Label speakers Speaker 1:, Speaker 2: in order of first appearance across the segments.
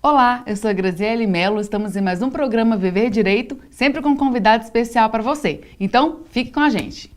Speaker 1: Olá, eu sou a Graziele Mello, estamos em mais um programa Viver Direito, sempre com um convidado especial para você. Então, fique com a gente.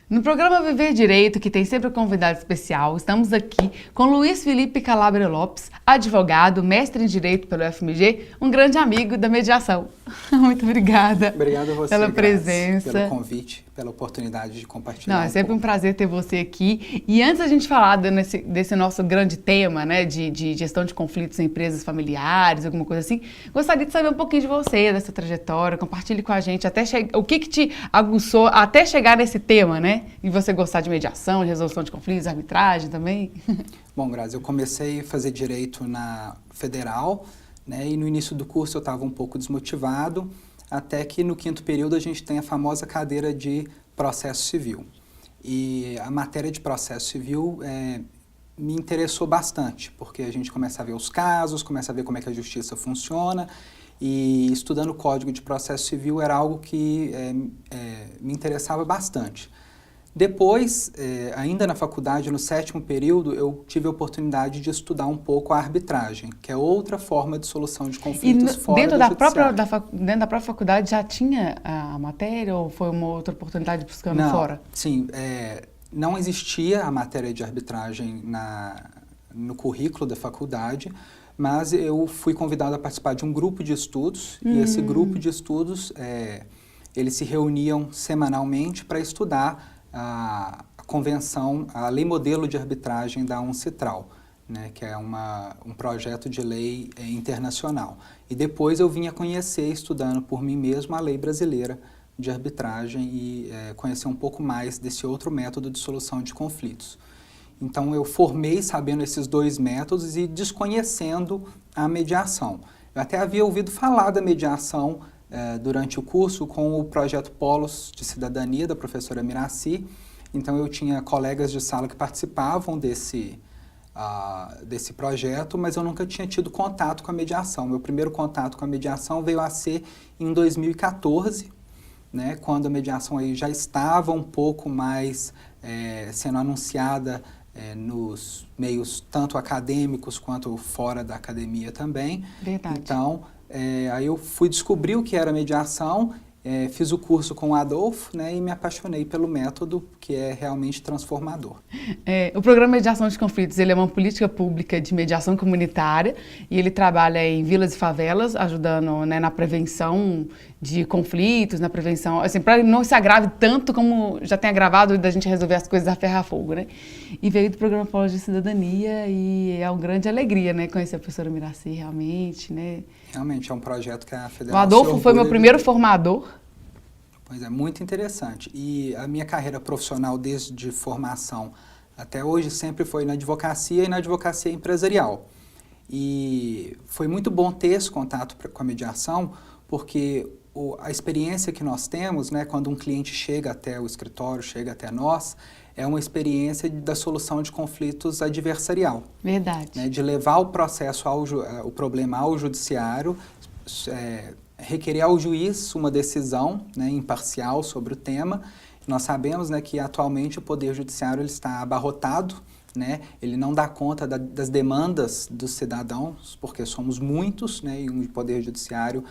Speaker 1: No programa Viver Direito, que tem sempre um convidado especial, estamos aqui com Luiz Felipe Calabria Lopes, advogado, mestre em Direito pelo FMG, um grande amigo da mediação. Muito obrigada.
Speaker 2: Obrigado a você,
Speaker 1: pela
Speaker 2: Grazi,
Speaker 1: presença,
Speaker 2: pelo convite, pela oportunidade de compartilhar.
Speaker 1: Não, é sempre um prazer ter você aqui. E antes da gente falar desse nosso grande tema, né, de gestão de conflitos em empresas familiares, alguma coisa assim, gostaria de saber um pouquinho de você, dessa trajetória, compartilhe com a gente o que te aguçou até chegar nesse tema, né? E você gostar de mediação, de resolução de conflitos, arbitragem também?
Speaker 2: Bom, Grazi, eu comecei a fazer Direito na Federal, né, e no início do curso eu estava um pouco desmotivado, até que no quinto período a gente tem a famosa cadeira de Processo Civil. E a matéria de Processo Civil me interessou bastante, porque a gente começa a ver os casos, começa a ver como é que a justiça funciona, e estudando o Código de Processo Civil era algo que me interessava bastante. Depois, ainda na faculdade, no sétimo período, eu tive a oportunidade de estudar um pouco a arbitragem, que é outra forma de solução de conflitos fora do judiciário.
Speaker 1: Dentro da própria faculdade já tinha a matéria ou foi uma outra oportunidade buscando fora?
Speaker 2: Sim, não existia a matéria de arbitragem no currículo da faculdade, mas eu fui convidado a participar de um grupo de estudos, e esse grupo de estudos, eles se reuniam semanalmente para estudar a convenção, a lei modelo de arbitragem da UNCITRAL, né, que é um projeto de lei internacional. E depois eu vim a conhecer, estudando por mim mesmo, a lei brasileira de arbitragem e conhecer um pouco mais desse outro método de solução de conflitos. Então eu formei sabendo esses dois métodos e desconhecendo a mediação. Eu até havia ouvido falar da mediação durante o curso com o projeto Polos de Cidadania, da professora Miraci. Então eu tinha colegas de sala que participavam desse projeto, mas eu nunca tinha tido contato com a mediação. Meu primeiro contato com a mediação veio a ser em 2014, né, quando a mediação aí já estava um pouco mais sendo anunciada nos meios tanto acadêmicos quanto fora da academia também.
Speaker 1: Verdade.
Speaker 2: Então, aí eu fui descobrir o que era mediação, fiz o curso com o Adolfo, né, e me apaixonei pelo método, que é realmente transformador.
Speaker 1: O Programa Mediação de Conflitos, ele é uma política pública de mediação comunitária e ele trabalha em vilas e favelas, ajudando, né, na prevenção de conflitos, na prevenção, assim, para não se agrave tanto como já tem agravado da gente resolver as coisas a ferro a fogo, né? E veio do Programa Polos de Cidadania e é uma grande alegria, né, conhecer a professora Miraci, realmente, né?
Speaker 2: Realmente, é um projeto que a Federal
Speaker 1: O Adolfo foi meu primeiro formador.
Speaker 2: Pois é, muito interessante. E a minha carreira profissional desde formação até hoje sempre foi na advocacia e na advocacia empresarial. E foi muito bom ter esse contato com a mediação, porque a experiência que nós temos, né, quando um cliente chega até o escritório, chega até nós, é uma experiência da solução de conflitos adversarial.
Speaker 1: Verdade.
Speaker 2: Né, de levar o processo, o problema ao judiciário, requerer ao juiz uma decisão, né, imparcial sobre o tema. Nós sabemos, né, que atualmente o Poder Judiciário ele está abarrotado, né, ele não dá conta das demandas dos cidadãos, porque somos muitos, né, e o Poder Judiciário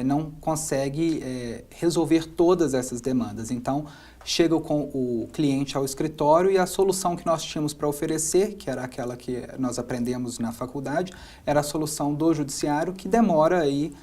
Speaker 2: não consegue resolver todas essas demandas. Então, chega com o cliente ao escritório e a solução que nós tínhamos para oferecer, que era aquela que nós aprendemos na faculdade, era a solução do Judiciário, que demora aí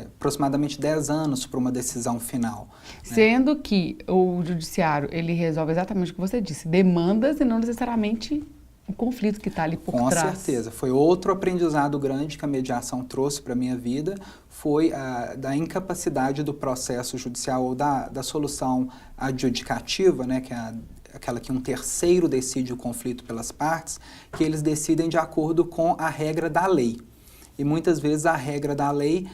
Speaker 2: aproximadamente 10 anos para uma decisão final.
Speaker 1: Sendo que o judiciário, ele resolve exatamente o que você disse, demandas e não necessariamente o conflito que está ali por trás.
Speaker 2: Com certeza. Foi outro aprendizado grande que a mediação trouxe para a minha vida, foi da incapacidade do processo judicial ou da solução adjudicativa, né, que é aquela que um terceiro decide o conflito pelas partes, que eles decidem de acordo com a regra da lei. e muitas vezes a regra da lei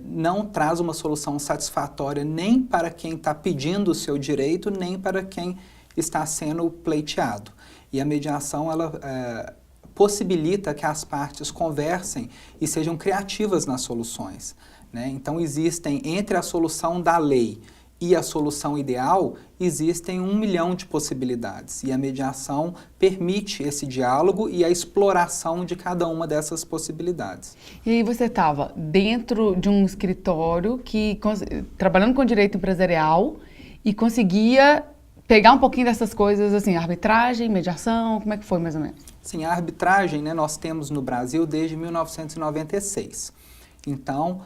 Speaker 2: não traz uma solução satisfatória nem para quem está pedindo o seu direito, nem para quem está sendo pleiteado. E a mediação, ela possibilita que as partes conversem e sejam criativas nas soluções, né? Então, existem, entre a solução da lei e a solução ideal, existem 1 milhão de possibilidades. E a mediação permite esse diálogo e a exploração de cada uma dessas possibilidades.
Speaker 1: E aí você estava dentro de um escritório trabalhando com direito empresarial e conseguia pegar um pouquinho dessas coisas, assim, arbitragem, mediação, como é que foi mais ou menos?
Speaker 2: Sim, a arbitragem, né, nós temos no Brasil desde 1996. Então,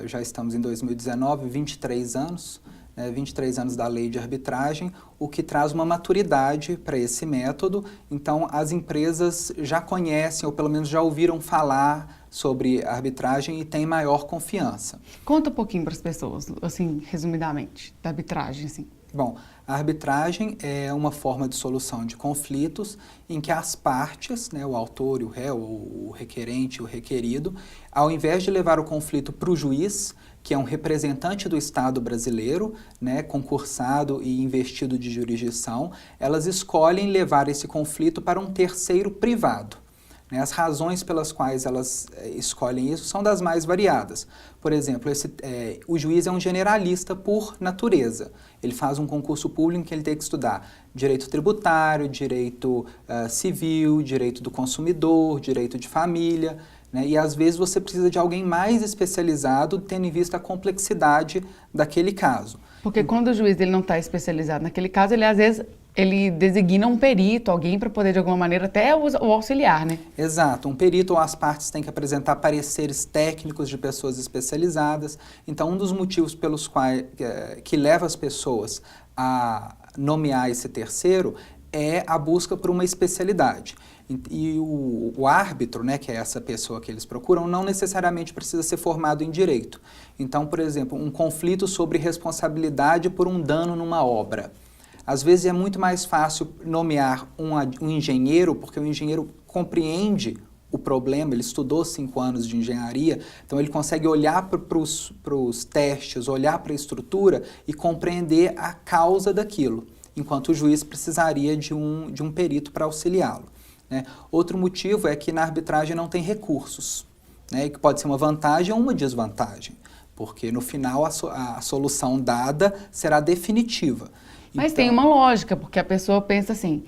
Speaker 2: já estamos em 2019, 23 anos, 23 anos da lei de arbitragem, o que traz uma maturidade para esse método. Então, as empresas já conhecem, ou pelo menos já ouviram falar sobre arbitragem e têm maior confiança.
Speaker 1: Conta um pouquinho para as pessoas, assim, resumidamente, da arbitragem, assim.
Speaker 2: Bom, a arbitragem é uma forma de solução de conflitos em que as partes, né, o autor e o réu, o requerente e o requerido, ao invés de levar o conflito para o juiz, que é um representante do Estado brasileiro, né, concursado e investido de jurisdição, elas escolhem levar esse conflito para um terceiro privado. As razões pelas quais elas escolhem isso são das mais variadas. Por exemplo, o juiz é um generalista por natureza. Ele faz um concurso público em que ele tem que estudar direito tributário, direito civil, direito do consumidor, direito de família, né? E às vezes você precisa de alguém mais especializado, tendo em vista a complexidade daquele caso.
Speaker 1: Porque quando o juiz ele não está especializado naquele caso, ele às vezes designa um perito, alguém para poder de alguma maneira até o auxiliar, né?
Speaker 2: Exato, um perito ou as partes têm que apresentar pareceres técnicos de pessoas especializadas. Então, um dos motivos pelos quais que leva as pessoas a nomear esse terceiro é a busca por uma especialidade. E o árbitro, né, que é essa pessoa que eles procuram, não necessariamente precisa ser formado em direito. Então, por exemplo, um conflito sobre responsabilidade por um dano numa obra. Às vezes é muito mais fácil nomear um engenheiro, porque o engenheiro compreende o problema, ele estudou 5 anos de engenharia, então ele consegue olhar para os testes, olhar para a estrutura e compreender a causa daquilo, enquanto o juiz precisaria de um perito para auxiliá-lo, né? Outro motivo é que na arbitragem não tem recursos, né, que pode ser uma vantagem ou uma desvantagem, porque no final a solução dada será definitiva.
Speaker 1: Mas tem uma lógica, porque a pessoa pensa assim,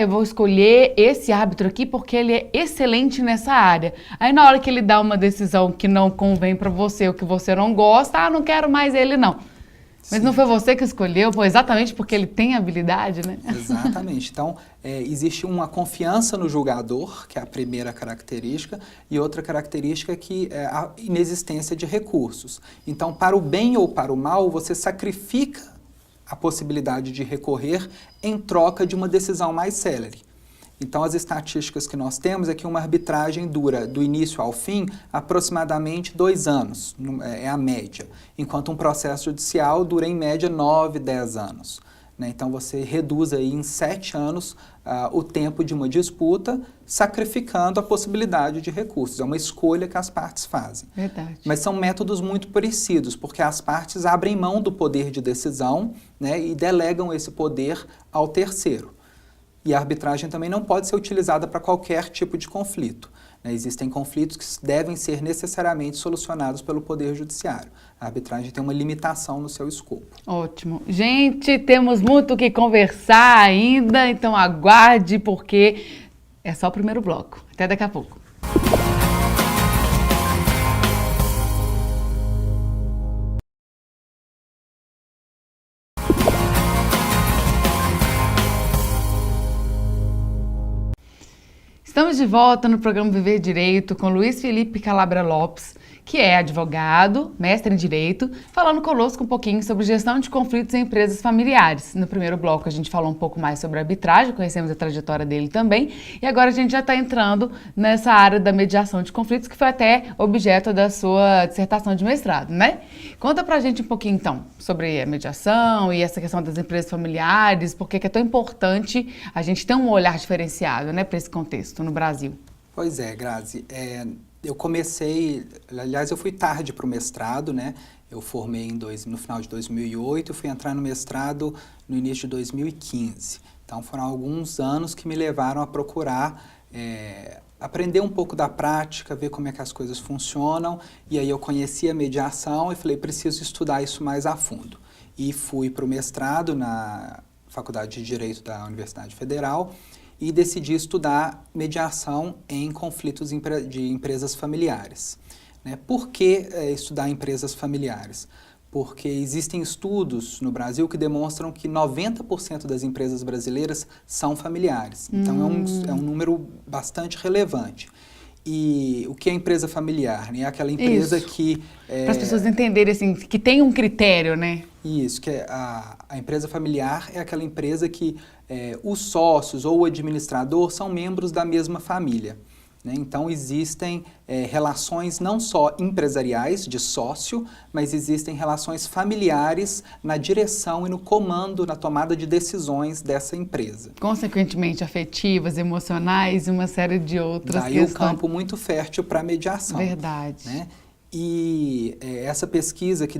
Speaker 1: eu vou escolher esse árbitro aqui porque ele é excelente nessa área. Aí na hora que ele dá uma decisão que não convém para você, ou que você não gosta, não quero mais ele não. Mas não foi você que escolheu, foi exatamente porque ele tem habilidade, né?
Speaker 2: Exatamente. Então, existe uma confiança no julgador, que é a primeira característica, e outra característica que é a inexistência de recursos. Então, para o bem ou para o mal, você sacrifica a possibilidade de recorrer em troca de uma decisão mais célere. Então, as estatísticas que nós temos é que uma arbitragem dura, do início ao fim, aproximadamente 2 anos, é a média, enquanto um processo judicial dura, em média, 9, 10 anos. Né? Então, você reduz aí em 7 anos o tempo de uma disputa, sacrificando a possibilidade de recursos. É uma escolha que as partes fazem.
Speaker 1: Verdade.
Speaker 2: Mas são métodos muito parecidos, porque as partes abrem mão do poder de decisão, né, e delegam esse poder ao terceiro. E a arbitragem também não pode ser utilizada para qualquer tipo de conflito, né? Existem conflitos que devem ser necessariamente solucionados pelo Poder Judiciário. A arbitragem tem uma limitação no seu escopo.
Speaker 1: Ótimo. Gente, temos muito o que conversar ainda, então aguarde, porque é só o primeiro bloco. Até daqui a pouco. Estamos de volta no programa Viver Direito com Luiz Felipe Calabria Lopes, que é advogado, mestre em Direito, falando conosco um pouquinho sobre gestão de conflitos em empresas familiares. No primeiro bloco a gente falou um pouco mais sobre arbitragem, conhecemos a trajetória dele também, e agora a gente já está entrando nessa área da mediação de conflitos, que foi até objeto da sua dissertação de mestrado, né? Conta pra gente um pouquinho então sobre a mediação e essa questão das empresas familiares, por que é tão importante a gente ter um olhar diferenciado, né, para esse contexto no Brasil.
Speaker 2: Pois é, Grazi. eu comecei, aliás, eu fui tarde para o mestrado, né? Eu formei no final de 2008, fui entrar no mestrado no início de 2015. Então, foram alguns anos que me levaram a procurar aprender um pouco da prática, ver como é que as coisas funcionam. E aí eu conheci a mediação e falei, preciso estudar isso mais a fundo. E fui para o mestrado na Faculdade de Direito da Universidade Federal e decidi estudar mediação em conflitos de empresas familiares. Né? Por que estudar empresas familiares? Porque existem estudos no Brasil que demonstram que 90% das empresas brasileiras são familiares. Então, é um número bastante relevante. E o que é empresa familiar? Né? É aquela empresa
Speaker 1: Isso.
Speaker 2: que...
Speaker 1: Para as pessoas entenderem, assim, que tem um critério, né?
Speaker 2: Isso, que a empresa familiar é aquela empresa que os sócios ou o administrador são membros da mesma família. Né? Então, existem relações não só empresariais, de sócio, mas existem relações familiares na direção e no comando, na tomada de decisões dessa empresa.
Speaker 1: Consequentemente, afetivas, emocionais e uma série de outras
Speaker 2: Daí
Speaker 1: questões.
Speaker 2: o campo muito fértil para a mediação.
Speaker 1: Verdade.
Speaker 2: Né? E essa pesquisa que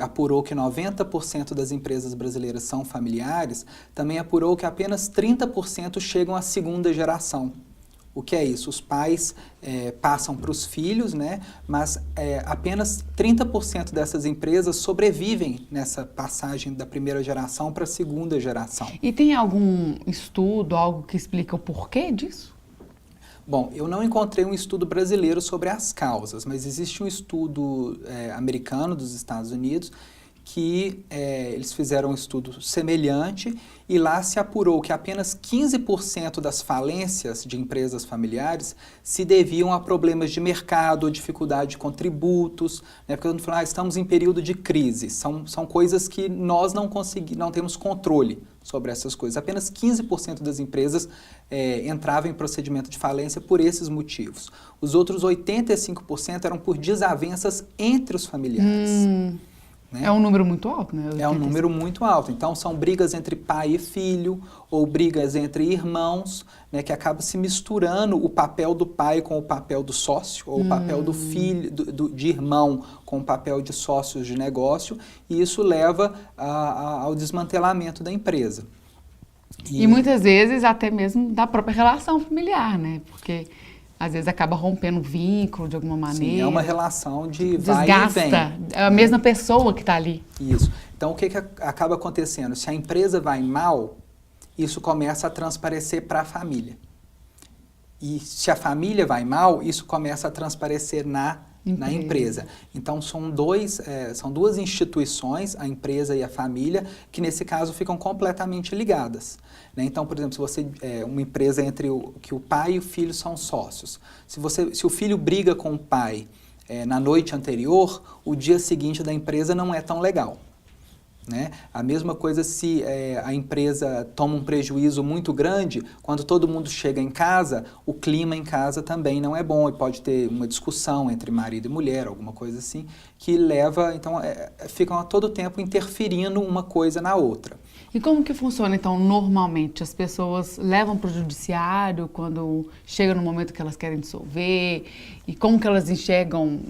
Speaker 2: apurou que 90% das empresas brasileiras são familiares, também apurou que apenas 30% chegam à segunda geração. O que é isso? Os pais passam para os filhos, né? Mas apenas 30% dessas empresas sobrevivem nessa passagem da primeira geração para a segunda geração.
Speaker 1: E tem algum estudo, algo que explica o porquê disso?
Speaker 2: Bom, eu não encontrei um estudo brasileiro sobre as causas, mas existe um estudo americano dos Estados Unidos que eles fizeram um estudo semelhante e lá se apurou que apenas 15% das falências de empresas familiares se deviam a problemas de mercado ou dificuldade com tributos, né? Porque todo mundo fala, estamos em período de crise, são coisas que nós não temos controle sobre essas coisas. Apenas 15% das empresas entravam em procedimento de falência por esses motivos. Os outros 85% eram por desavenças entre os familiares.
Speaker 1: É um número muito alto, né?
Speaker 2: É um número muito alto. Então, são brigas entre pai e filho, ou brigas entre irmãos, né, que acaba se misturando o papel do pai com o papel do sócio, ou o papel do filho, de irmão com o papel de sócios de negócio, e isso leva ao desmantelamento da empresa.
Speaker 1: E muitas vezes até mesmo da própria relação familiar, né? Porque às vezes acaba rompendo o vínculo de alguma maneira.
Speaker 2: Sim, é uma relação de
Speaker 1: desgasta,
Speaker 2: vai e vem.
Speaker 1: É a mesma pessoa que está ali.
Speaker 2: Isso. Então, o que acaba acontecendo? Se a empresa vai mal, isso começa a transparecer para a família. E se a família vai mal, isso começa a transparecer na empresa. Então, são duas instituições, a empresa e a família, que nesse caso ficam completamente ligadas. Né? Então, por exemplo, se uma empresa que o pai e o filho são sócios. Se o filho briga com o pai na noite anterior, o dia seguinte da empresa não é tão legal. Né? A mesma coisa se a empresa toma um prejuízo muito grande, quando todo mundo chega em casa, o clima em casa também não é bom e pode ter uma discussão entre marido e mulher, alguma coisa assim, que leva, então, ficam a todo tempo interferindo uma coisa na outra.
Speaker 1: E como que funciona, então, normalmente? As pessoas levam para o judiciário quando chega no momento que elas querem dissolver? E como que elas enxergam?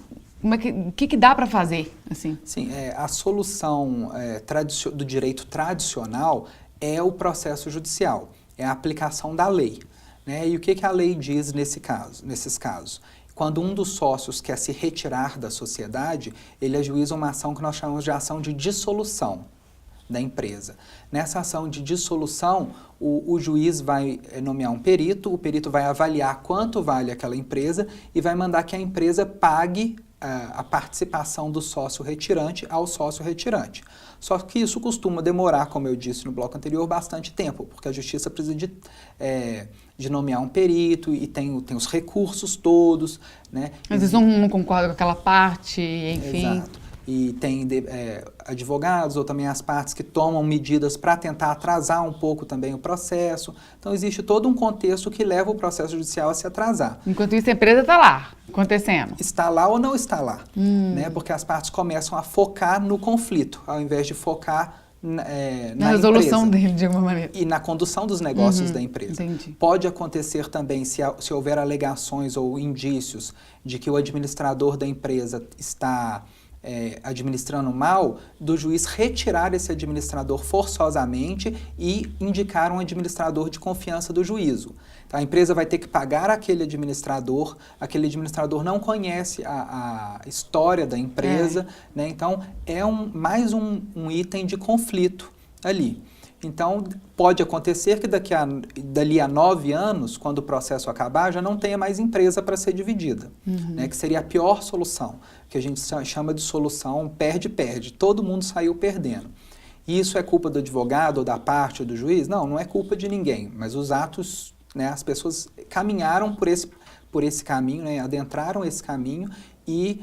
Speaker 1: O que dá para fazer, assim?
Speaker 2: Sim, a solução do direito tradicional é o processo judicial, é a aplicação da lei. Né? E o que a lei diz nesses casos? Quando um dos sócios quer se retirar da sociedade, ele ajuiza uma ação que nós chamamos de ação de dissolução da empresa. Nessa ação de dissolução, o juiz vai nomear um perito, o perito vai avaliar quanto vale aquela empresa e vai mandar que a empresa pague a participação do sócio retirante ao sócio retirante. Só que isso costuma demorar, como eu disse no bloco anterior, bastante tempo, porque a justiça precisa de nomear um perito e tem os recursos todos. Né?
Speaker 1: Às vezes não concorda com aquela parte, enfim.
Speaker 2: Exato. E tem advogados ou também as partes que tomam medidas para tentar atrasar um pouco também o processo. Então, existe todo um contexto que leva o processo judicial a se atrasar.
Speaker 1: Enquanto isso, a empresa está lá, acontecendo.
Speaker 2: Está lá ou não está lá, né? Porque as partes começam a focar no conflito, ao invés de focar na
Speaker 1: resolução
Speaker 2: empresa.
Speaker 1: dele, de alguma maneira.
Speaker 2: E na condução dos negócios da empresa.
Speaker 1: Entendi.
Speaker 2: Pode acontecer também, se houver alegações ou indícios de que o administrador da empresa está administrando mal, do juiz retirar esse administrador forçosamente e indicar um administrador de confiança do juízo. Então, a empresa vai ter que pagar aquele administrador não conhece a história da empresa, né? Então é mais um item de conflito ali. Então, pode acontecer que dali a 9 anos, quando o processo acabar, já não tenha mais empresa para ser dividida, né? Que seria a pior solução, que a gente chama de solução perde-perde. Todo mundo saiu perdendo. E isso é culpa do advogado, ou da parte, ou do juiz? Não, não é culpa de ninguém, mas os atos, né, as pessoas caminharam por esse caminho, né, adentraram esse caminho e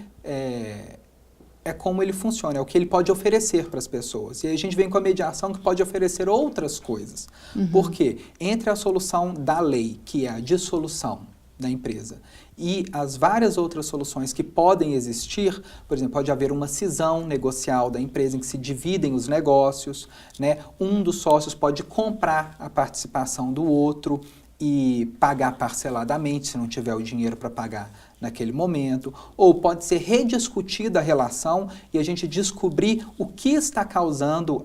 Speaker 2: é como ele funciona, é o que ele pode oferecer para as pessoas. E aí a gente vem com a mediação que pode oferecer outras coisas. Por quê? Entre a solução da lei, que é a dissolução da empresa, e as várias outras soluções que podem existir, por exemplo, pode haver uma cisão negocial da empresa em que se dividem os negócios, né? Um dos sócios pode comprar a participação do outro e pagar parceladamente, se não tiver o dinheiro para pagar naquele momento, ou pode ser rediscutida a relação e a gente descobrir o que está causando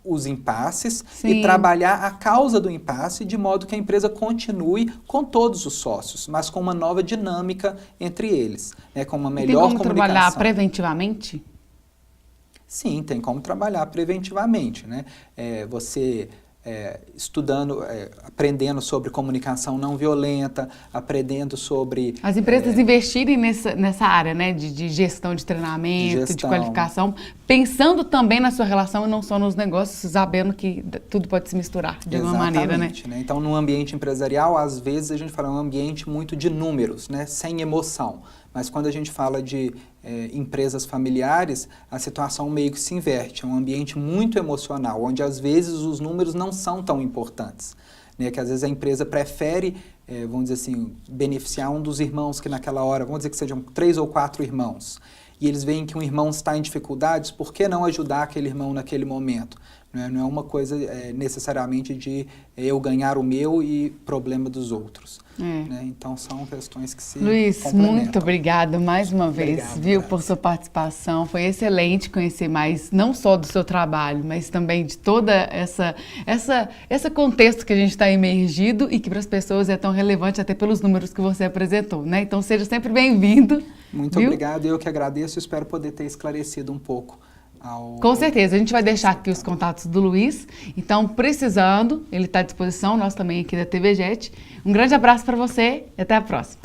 Speaker 2: os impasses e trabalhar a causa do impasse de modo que a empresa continue com todos os sócios, mas com uma nova dinâmica entre eles, né, com uma melhor comunicação.
Speaker 1: Tem como trabalhar preventivamente?
Speaker 2: Sim, tem como trabalhar preventivamente, né? Você estudando, aprendendo sobre comunicação não violenta, aprendendo sobre... As
Speaker 1: empresas investirem nessa área, né, de gestão de treinamento, de qualificação, pensando também na sua relação e não só nos negócios, sabendo que tudo pode se misturar de alguma maneira, né?
Speaker 2: Então, no ambiente empresarial, às vezes a gente fala um ambiente muito de números, né, sem emoção. Mas quando a gente fala de empresas familiares, a situação meio que se inverte. É um ambiente muito emocional, onde às vezes os números não são tão importantes, né? Que às vezes a empresa prefere, vamos dizer assim, beneficiar um dos irmãos que naquela hora, vamos dizer que sejam 3 ou 4 irmãos, e eles veem que um irmão está em dificuldades, por que não ajudar aquele irmão naquele momento? Não é uma coisa necessariamente de eu ganhar o meu e problema dos outros. Né? Então, são questões que se
Speaker 1: Luiz, muito obrigada mais uma vez, por sua participação. Foi excelente conhecer mais, não só do seu trabalho, mas também de toda esse contexto que a gente está imergido e que para as pessoas é tão relevante até pelos números que você apresentou, né? Então, seja sempre bem-vindo.
Speaker 2: Muito obrigado, eu que agradeço e espero poder ter esclarecido um pouco.
Speaker 1: Com certeza, a gente vai deixar aqui os contatos do Luiz, então precisando, ele está à disposição, nós também aqui da TVJet. Um grande abraço para você e até a próxima.